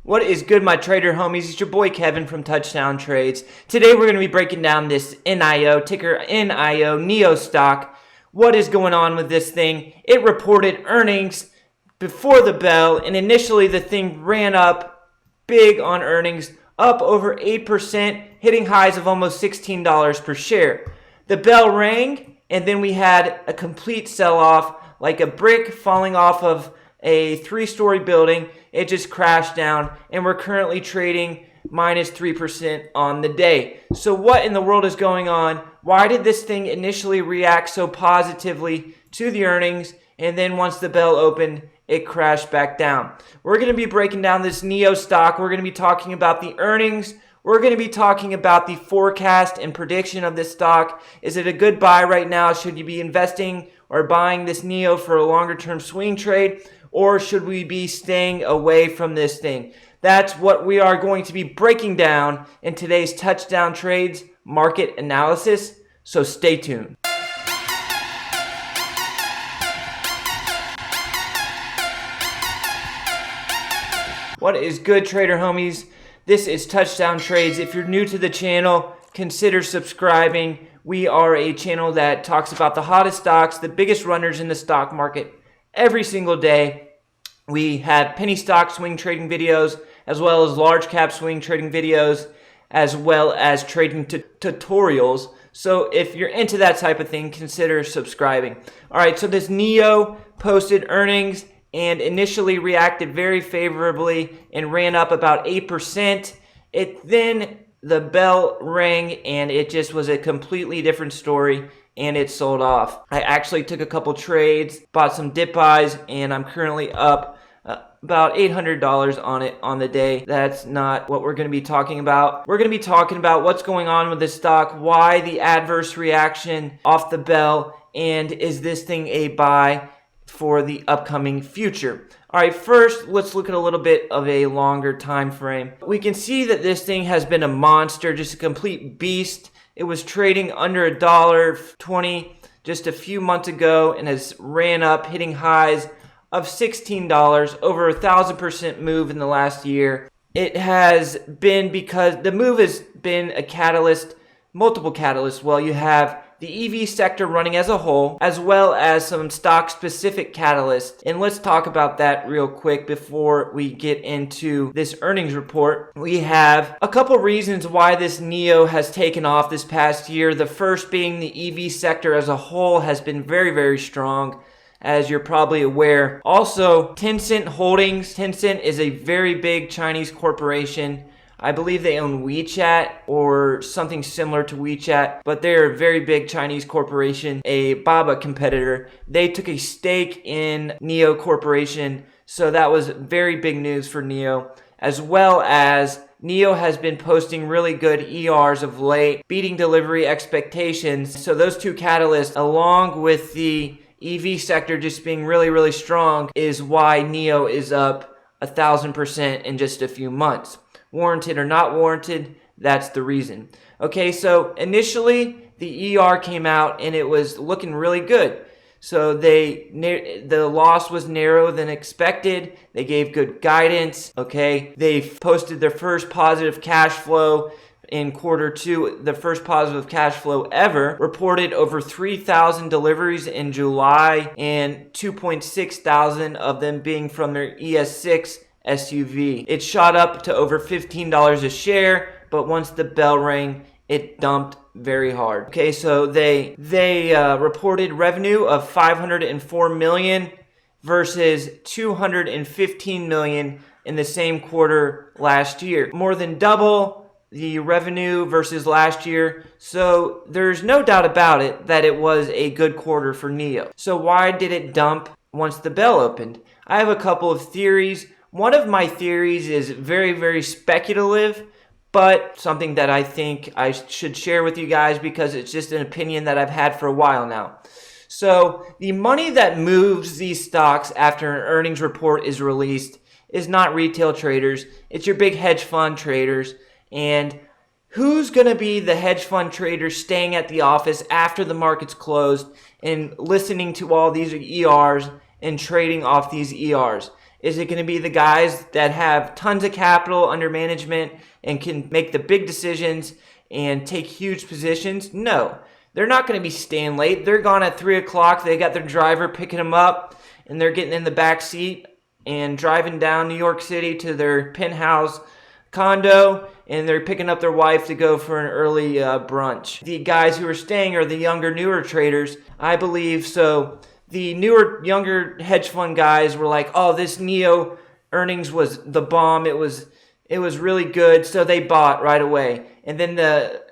What is good, my trader homies? It's your boy Kevin from Touchdown Trades. Today we're going to be breaking down this NIO, ticker NIO Stock. What is going on with this thing? It reported earnings before the bell, and initially the thing ran up big on earnings, up over 8%, hitting highs of almost $16 per share. The bell rang, and then we had a complete sell-off, like a brick falling off of a 3-story building. It just crashed down, and we're currently trading minus 3% on the day. So what in the world is going on? Why did this thing initially react so positively to the earnings, and then once the bell opened, it crashed back down? We're going to be breaking down this NIO stock. We're going to be talking about the earnings. We're going to be talking about the forecast and prediction of this stock. Is it a good buy right now? Should you be investing or buying this NIO for a longer term swing trade? Or should we be staying away from this thing? That's what we are going to be breaking down in today's Touchdown Trades market analysis. So stay tuned. What is good, trader homies? This is Touchdown Trades. If you're new to the channel, consider subscribing. We are a channel that talks about the hottest stocks, the biggest runners in the stock market every single day. We have penny stock swing trading videos, as well as large cap swing trading videos, as well as trading tutorials. So if you're into that type of thing, consider subscribing. All right, so this NIO posted earnings and initially reacted very favorably and ran up about 8%. Then the bell rang and it just was a completely different story, and it sold off. I actually took a couple trades, bought some dip buys, and I'm currently up about $800 on it on the day. That's not what we're going to be talking about. We're going to be talking about what's going on with the stock, why the adverse reaction off the bell, and is this thing a buy for the upcoming future? All right, first, let's look at a little bit of a longer time frame. We can see that this thing has been a monster, just a complete beast. It was trading under $1.20 just a few months ago and has ran up, hitting highs of $16, over 1,000% move in the last year. It has been because the move has been a catalyst, multiple catalysts. Well, you have the EV sector running as a whole, as well as some stock-specific catalysts. And let's talk about that real quick before we get into this earnings report. We have a couple reasons why this NIO has taken off this past year. The first being the EV sector as a whole has been very, very strong, as you're probably aware. Also, Tencent Holdings. Tencent is a very big Chinese corporation. I believe they own WeChat or something similar to WeChat, but they're a very big Chinese corporation, a Baba competitor. They took a stake in NIO Corporation, so that was very big news for NIO, as well as NIO has been posting really good ERs of late, beating delivery expectations. So those two catalysts, along with the EV sector just being really, really strong, is why NIO is up 1,000% in just a few months. Warranted or not warranted, that's the reason. Okay, so initially the ER came out and it was looking really good. So the loss was narrower than expected. They gave good guidance. Okay, they posted their first positive cash flow in quarter two, the first positive cash flow ever. Reported over 3,000 deliveries in July, and 2.6 thousand of them being from their ES6 SUV. It shot up to over $15 a share, but once the bell rang, it dumped very hard. Okay, so they reported revenue of $504 million versus $215 million in the same quarter last year. More than double the revenue versus last year. So there's no doubt about it that it was a good quarter for NIO. So why did it dump once the bell opened? I have a couple of theories. One of my theories is very, very speculative, but something that I think I should share with you guys because it's just an opinion that I've had for a while now. So the money that moves these stocks after an earnings report is released is not retail traders. It's your big hedge fund traders. And who's going to be the hedge fund trader staying at the office after the market's closed and listening to all these ERs and trading off these ERs? Is it going to be the guys that have tons of capital under management and can make the big decisions and take huge positions? No. They're not going to be staying late. They're gone at 3 o'clock. They got their driver picking them up, and they're getting in the back seat and driving down New York City to their penthouse condo, and they're picking up their wife to go for an early brunch. The guys who are staying are the younger, newer traders, I believe. So the newer, younger hedge fund guys were like, oh, this NIO earnings was the bomb. It was really good. So they bought right away. And then the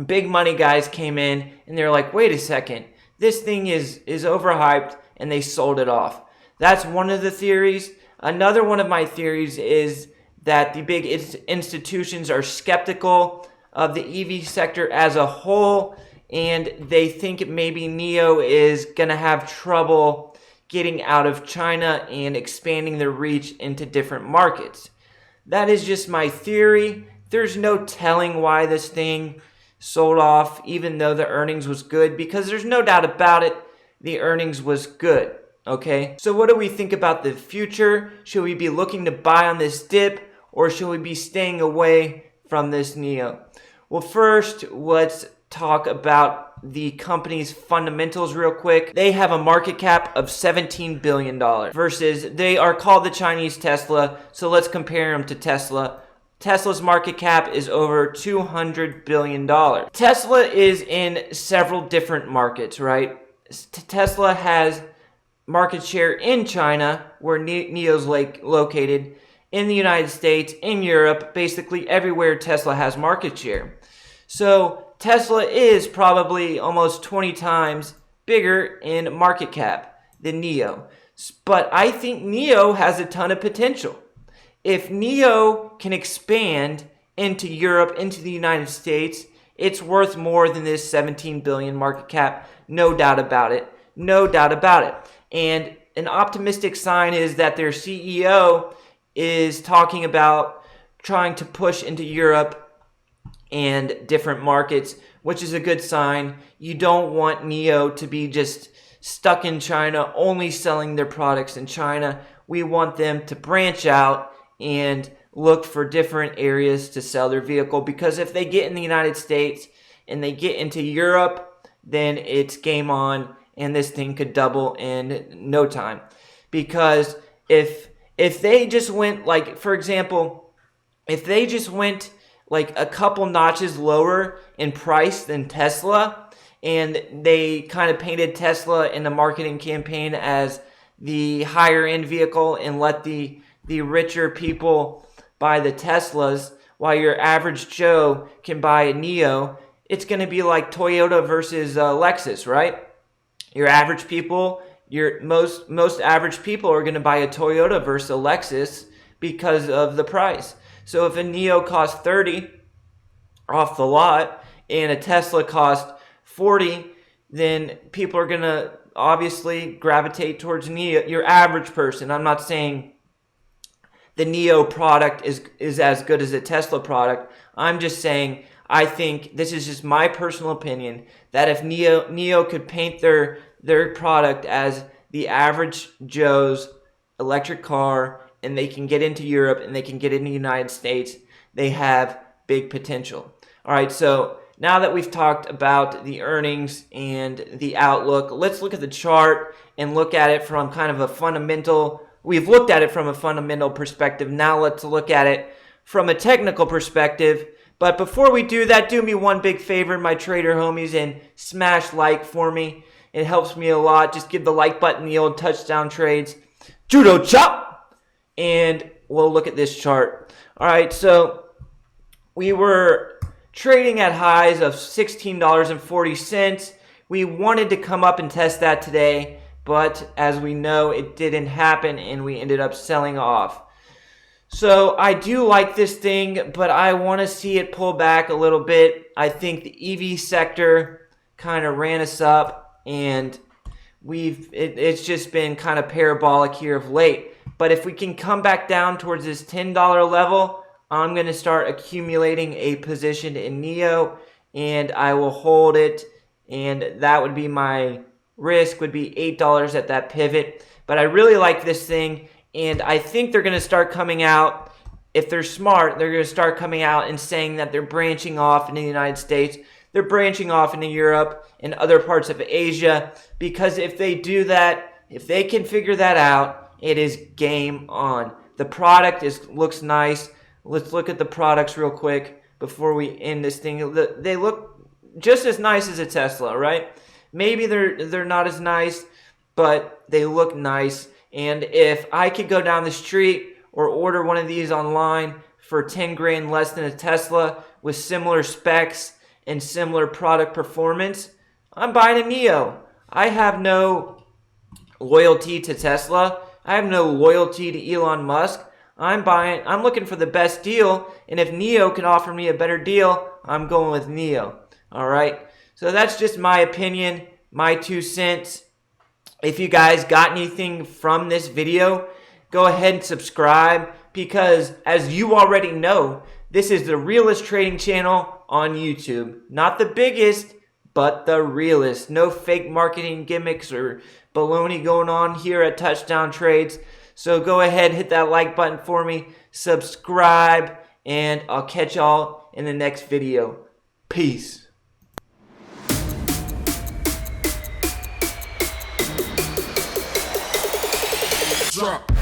big money guys came in and they're like, wait a second, this thing is overhyped, and they sold it off. That's one of the theories. Another one of my theories is that the big institutions are skeptical of the EV sector as a whole, and they think maybe NIO is going to have trouble getting out of China and expanding their reach into different markets. That is just my theory. There's no telling why this thing sold off, even though the earnings was good, because there's no doubt about it, the earnings was good. Okay, so what do we think about the future? Should we be looking to buy on this dip, or should we be staying away from this NIO? Well, first, let's talk about the company's fundamentals real quick. They have a market cap of $17 billion versus they are called the Chinese Tesla. So let's compare them to Tesla. Tesla's market cap is over $200 billion. Tesla is in several different markets, right? Tesla has market share in China, where NIO's located, in the United States, in Europe, basically everywhere Tesla has market share. So Tesla is probably almost 20 times bigger in market cap than NIO. But I think NIO has a ton of potential. If NIO can expand into Europe, into the United States, it's worth more than this 17 billion market cap. No doubt about it. No doubt about it. And an optimistic sign is that their CEO is talking about trying to push into Europe and different markets, which is a good sign. You don't want NIO to be just stuck in China, only selling their products in China. We want them to branch out and look for different areas to sell their vehicle, because if they get in the United States and they get into Europe, then it's game on, and this thing could double in no time. Because if they just went, like, for example, if they just went like a couple notches lower in price than Tesla, and they kind of painted Tesla in the marketing campaign as the higher end vehicle and let the richer people buy the Teslas, while your average Joe can buy a NIO, it's going to be like Toyota versus Lexus, right? Your average people, most average people are going to buy a Toyota versus a Lexus because of the price. So if a NIO costs 30 off the lot and a Tesla costs 40, then people are going to obviously gravitate towards NIO. Your average person. I'm not saying the NIO product is as good as a Tesla product. I'm just saying, I think, this is just my personal opinion, that if NIO could paint their product as the average Joe's electric car, and they can get into Europe and they can get into the United States, they have big potential. All right, so now that we've talked about the earnings and the outlook, let's look at the chart and look at it from kind of a fundamental. We've looked at it from a fundamental perspective. Now let's look at it from a technical perspective. But before we do that, do me one big favor, my trader homies, and smash like for me. It helps me a lot. Just give the like button, the old touchdown trades. Judo chop! And we'll look at this chart. All right, so we were trading at highs of $16.40. We wanted to come up and test that today, but as we know, it didn't happen, and we ended up selling off. So I do like this thing, but I want to see it pull back a little bit. I think the EV sector kind of ran us up, and it's just been kind of parabolic here of late. But if we can come back down towards this $10 level, I'm going to start accumulating a position in NIO, and I will hold it, and that would be my risk would be $8 at that pivot. But I really like this thing, and I think they're going to start coming out. If they're smart, they're going to start coming out and saying that they're branching off in the United States. They're branching off into Europe and other parts of Asia, because if they do that, if they can figure that out, it is game on. The product looks nice. Let's look at the products real quick before we end this thing. They look just as nice as a Tesla, right? Maybe they're not as nice, but they look nice. And if I could go down the street or order one of these online for 10 grand less than a Tesla with similar specs and similar product performance, I'm buying a NIO. I have no loyalty to Tesla. I have no loyalty to Elon Musk. I'm looking for the best deal, and if NIO can offer me a better deal, I'm going with NIO. All right. So that's just my opinion, my 2 cents. If you guys got anything from this video, go ahead and subscribe, because as you already know, this is the realest trading channel on YouTube. Not the biggest, but the realest. No fake marketing gimmicks or baloney going on here at Touchdown Trades. So go ahead, hit that like button for me, subscribe, and I'll catch y'all in the next video. Peace. Drop.